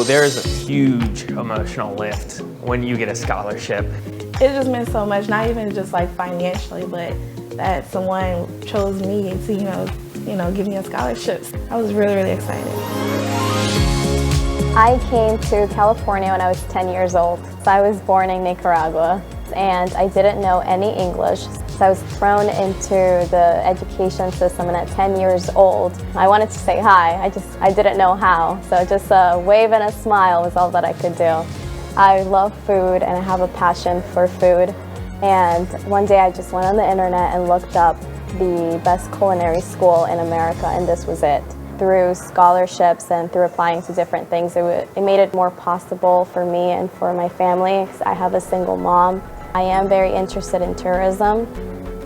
there's a huge emotional lift when you get a scholarship. It just meant so much, not even just like financially, but that someone chose me to, give me a scholarship. I was really, really excited. I came to California when I was 10 years old. So I was born in Nicaragua, and I didn't know any English. So I was thrown into the education system, and at 10 years old, I wanted to say hi. I didn't know how. So just a wave and a smile was all that I could do. I love food, and I have a passion for food. And one day I just went on the internet and looked up the best culinary school in America, and this was it. Through scholarships and through applying to different things, it made it more possible for me and for my family. I have a single mom. I am very interested in tourism,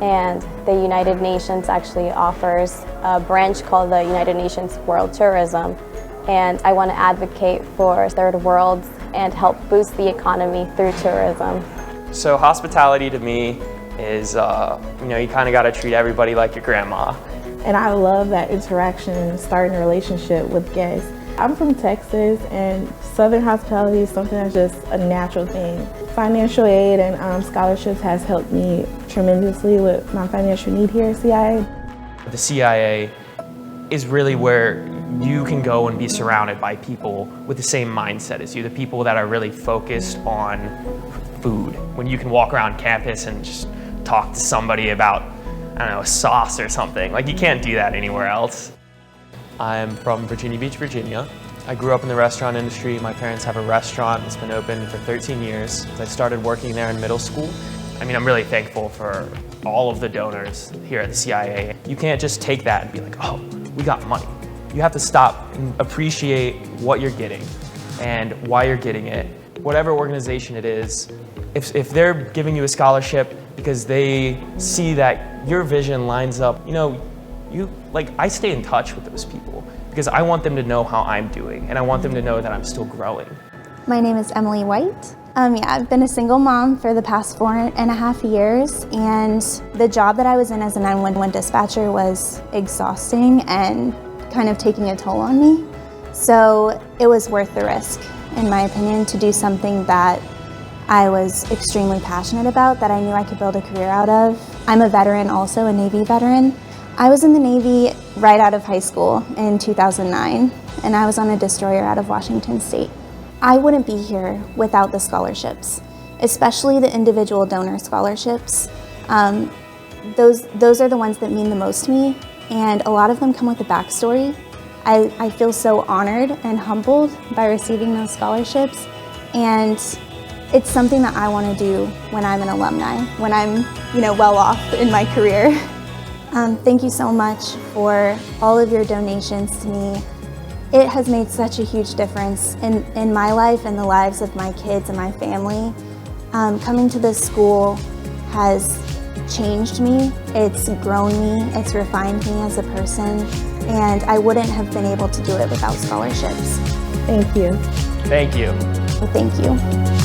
and the United Nations actually offers a branch called the United Nations World Tourism, and I want to advocate for third worlds and help boost the economy through tourism. So hospitality to me is, you kind of got to treat everybody like your grandma. And I love that interaction and starting a relationship with guests. I'm from Texas, and Southern hospitality is something that's just a natural thing. Financial aid and scholarships has helped me tremendously with my financial need here at CIA. The CIA is really where you can go and be surrounded by people with the same mindset as you, the people that are really focused on food. When you can walk around campus and just talk to somebody about, I don't know, a sauce or something. Like, you can't do that anywhere else. I'm from Virginia Beach, Virginia. I grew up in the restaurant industry. My parents have a restaurant that's been open for 13 years. I started working there in middle school. I'm really thankful for all of the donors here at the CIA. You can't just take that and be like, oh, we got money. You have to stop and appreciate what you're getting and why you're getting it. Whatever organization it is, if they're giving you a scholarship because they see that your vision lines up, I stay in touch with those people because I want them to know how I'm doing, and I want them to know that I'm still growing. My name is Emily White. I've been a single mom for the past 4.5 years, and the job that I was in as a 911 dispatcher was exhausting and kind of taking a toll on me. So it was worth the risk, in my opinion, to do something that I was extremely passionate about, that I knew I could build a career out of. I'm a veteran also, a Navy veteran. I was in the Navy right out of high school in 2009, and I was on a destroyer out of Washington State. I wouldn't be here without the scholarships, especially the individual donor scholarships. Those are the ones that mean the most to me, and a lot of them come with a backstory. I feel so honored and humbled by receiving those scholarships, and it's something that I want to do when I'm an alumni, when I'm well off in my career. Thank you so much for all of your donations to me. It has made such a huge difference in my life and the lives of my kids and my family. Coming to this school has changed me, it's grown me, it's refined me as a person, and I wouldn't have been able to do it without scholarships. Thank you. Thank you. Thank you.